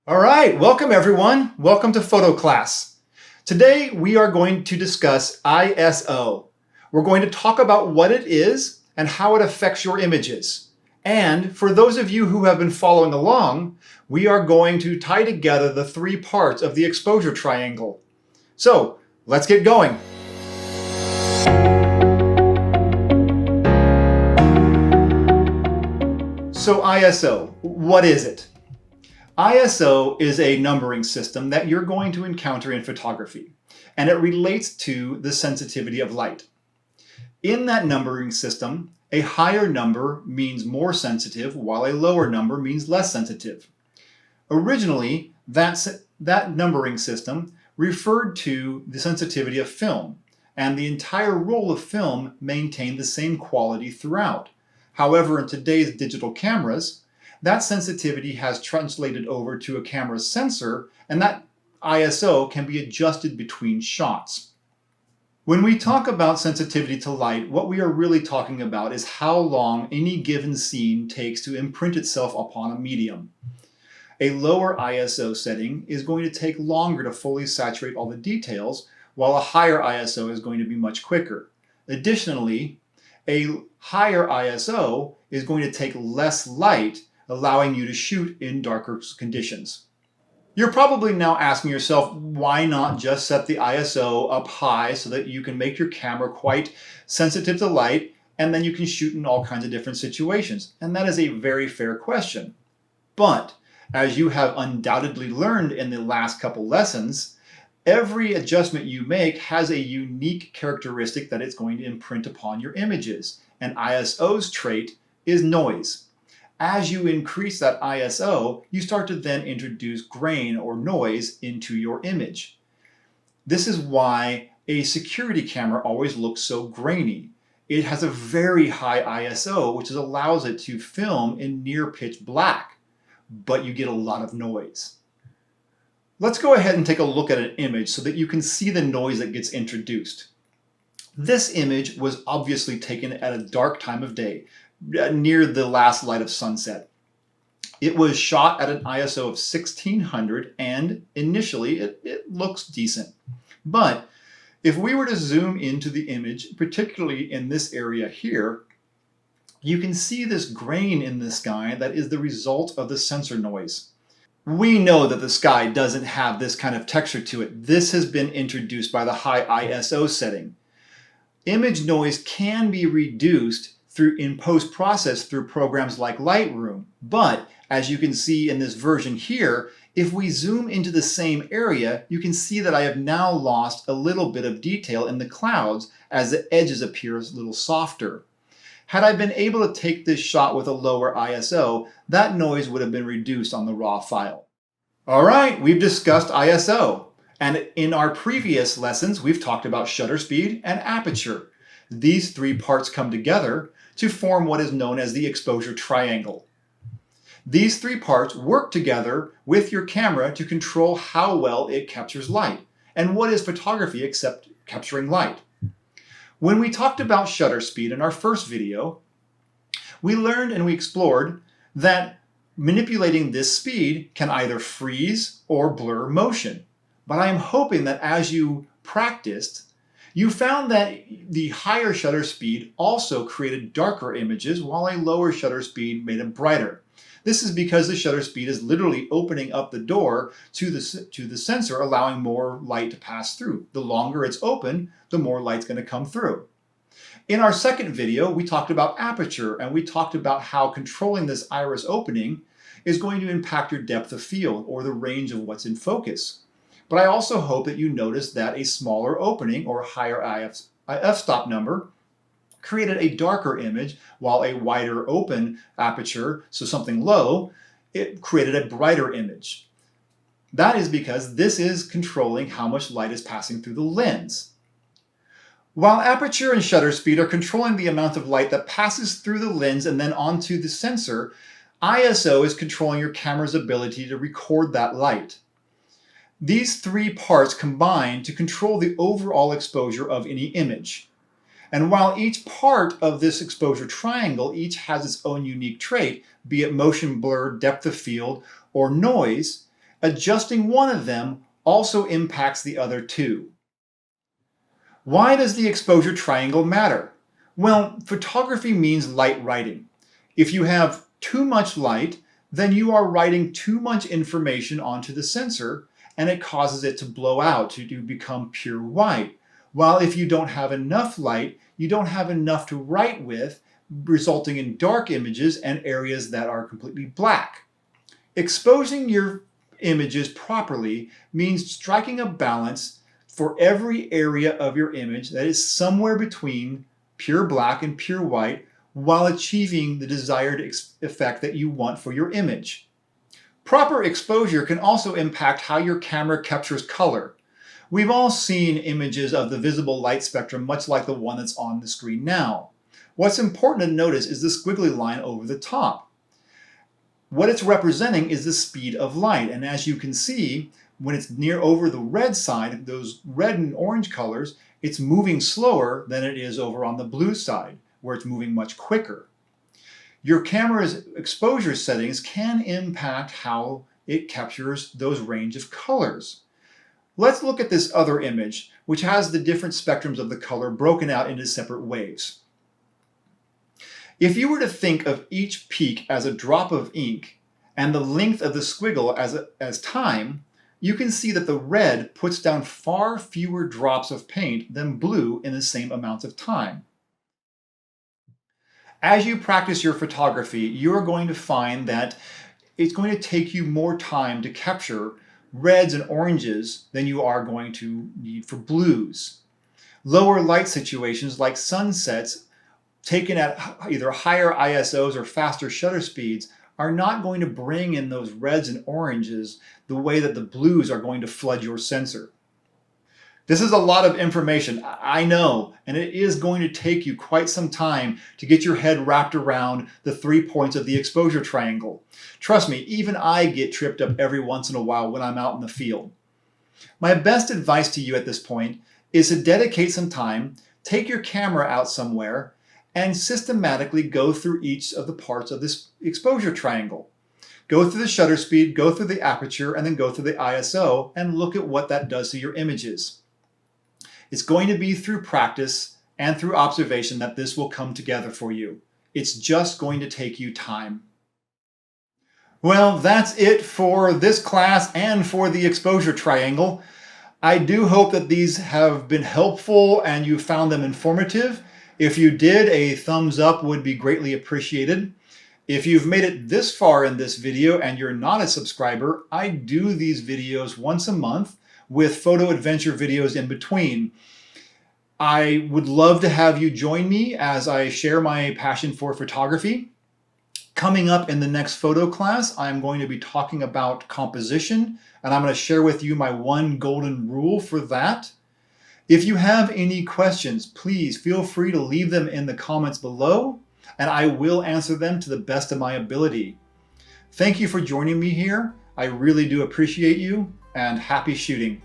All right, welcome everyone. Welcome to photo class. Today we are going to discuss ISO. We're going to talk about what it is and how it affects your images. And for those of you who have been following along, we are going to tie together the three parts of the exposure triangle. So let's get going. So ISO, what is it? ISO is a numbering system that you're going to encounter in photography, and it relates to the sensitivity of light. In that numbering system, a higher number means more sensitive, while a lower number means less sensitive. Originally, that numbering system referred to the sensitivity of film, and the entire roll of film maintained the same quality throughout. However, in today's digital cameras, that sensitivity has translated over to a camera sensor, and that ISO can be adjusted between shots. When we talk about sensitivity to light, what we are really talking about is how long any given scene takes to imprint itself upon a medium. A lower ISO setting is going to take longer to fully saturate all the details, while a higher ISO is going to be much quicker. Additionally, a higher ISO is going to take less light, allowing you to shoot in darker conditions. You're probably now asking yourself, why not just set the ISO up high so that you can make your camera quite sensitive to light, and then you can shoot in all kinds of different situations? And that is a very fair question. But as you have undoubtedly learned in the last couple lessons, every adjustment you make has a unique characteristic that it's going to imprint upon your images. And ISO's trait is noise. As you increase that ISO, you start to then introduce grain or noise into your image. This is why a security camera always looks so grainy. It has a very high ISO, which allows it to film in near pitch black, but you get a lot of noise. Let's go ahead and take a look at an image so that you can see the noise that gets introduced. This image was obviously taken at a dark time of day, near the last light of sunset. It was shot at an ISO of 1600, and initially it looks decent. But if we were to zoom into the image, particularly in this area here, you can see this grain in the sky that is the result of the sensor noise. We know that the sky doesn't have this kind of texture to it. This has been introduced by the high ISO setting. Image noise can be reduced in post-process through programs like Lightroom. But as you can see in this version here, if we zoom into the same area, you can see that I have now lost a little bit of detail in the clouds as the edges appear a little softer. Had I been able to take this shot with a lower ISO, that noise would have been reduced on the raw file. All right, we've discussed ISO. And in our previous lessons, we've talked about shutter speed and aperture. These three parts come together to form what is known as the exposure triangle. These three parts work together with your camera to control how well it captures light. And what is photography except capturing light? When we talked about shutter speed in our first video, we learned and we explored that manipulating this speed can either freeze or blur motion. But I am hoping that as you practiced, you found that the higher shutter speed also created darker images, while a lower shutter speed made them brighter. This is because the shutter speed is literally opening up the door to the sensor, allowing more light to pass through. The longer it's open, the more light's going to come through. In our second video, we talked about aperture, and we talked about how controlling this iris opening is going to impact your depth of field, or the range of what's in focus. But I also hope that you notice that a smaller opening or higher f-stop number created a darker image, while a wider open aperture, so something low, it created a brighter image. That is because this is controlling how much light is passing through the lens. While aperture and shutter speed are controlling the amount of light that passes through the lens and then onto the sensor, ISO is controlling your camera's ability to record that light. These three parts combine to control the overall exposure of any image. And while each part of this exposure triangle each has its own unique trait, be it motion blur, depth of field, or noise, Adjusting one of them also impacts the other two. Why does the exposure triangle matter? Well, photography means light writing. If you have too much light, then you are writing too much information onto the sensor, and it causes it to blow out, to become pure white. While if you don't have enough light, you don't have enough to write with, resulting in dark images and areas that are completely black. Exposing your images properly means striking a balance for every area of your image that is somewhere between pure black and pure white, while achieving the desired effect that you want for your image. Proper exposure can also impact how your camera captures color. We've all seen images of the visible light spectrum much like the one that's on the screen now. What's important to notice is the squiggly line over the top. What it's representing is the speed of light, and as you can see, when it's near over the red side, those red and orange colors, it's moving slower than it is over on the blue side, where it's moving much quicker. Your camera's exposure settings can impact how it captures those range of colors. Let's look at this other image, which has the different spectrums of the color broken out into separate waves. If you were to think of each peak as a drop of ink and the length of the squiggle as time, you can see that the red puts down far fewer drops of paint than blue in the same amount of time. As you practice your photography, you're going to find that it's going to take you more time to capture reds and oranges than you are going to need for blues. Lower light situations like sunsets taken at either higher ISOs or faster shutter speeds are not going to bring in those reds and oranges the way that the blues are going to flood your sensor. This is a lot of information, I know, and it is going to take you quite some time to get your head wrapped around the 3 points of the exposure triangle. Trust me, even I get tripped up every once in a while when I'm out in the field. My best advice to you at this point is to dedicate some time, take your camera out somewhere, and systematically go through each of the parts of this exposure triangle. Go through the shutter speed, go through the aperture, and then go through the ISO and look at what that does to your images. It's going to be through practice and through observation that this will come together for you. It's just going to take you time. Well, that's it for this class and for the exposure triangle. I do hope that these have been helpful and you found them informative. If you did, a thumbs up would be greatly appreciated. If you've made it this far in this video and you're not a subscriber, I do these videos once a month with photo adventure videos in between. I would love to have you join me as I share my passion for photography. Coming up in the next photo class, I'm going to be talking about composition, and I'm going to share with you my one golden rule for that. If you have any questions, please feel free to leave them in the comments below, and I will answer them to the best of my ability. Thank you for joining me here. I really do appreciate you, and happy shooting.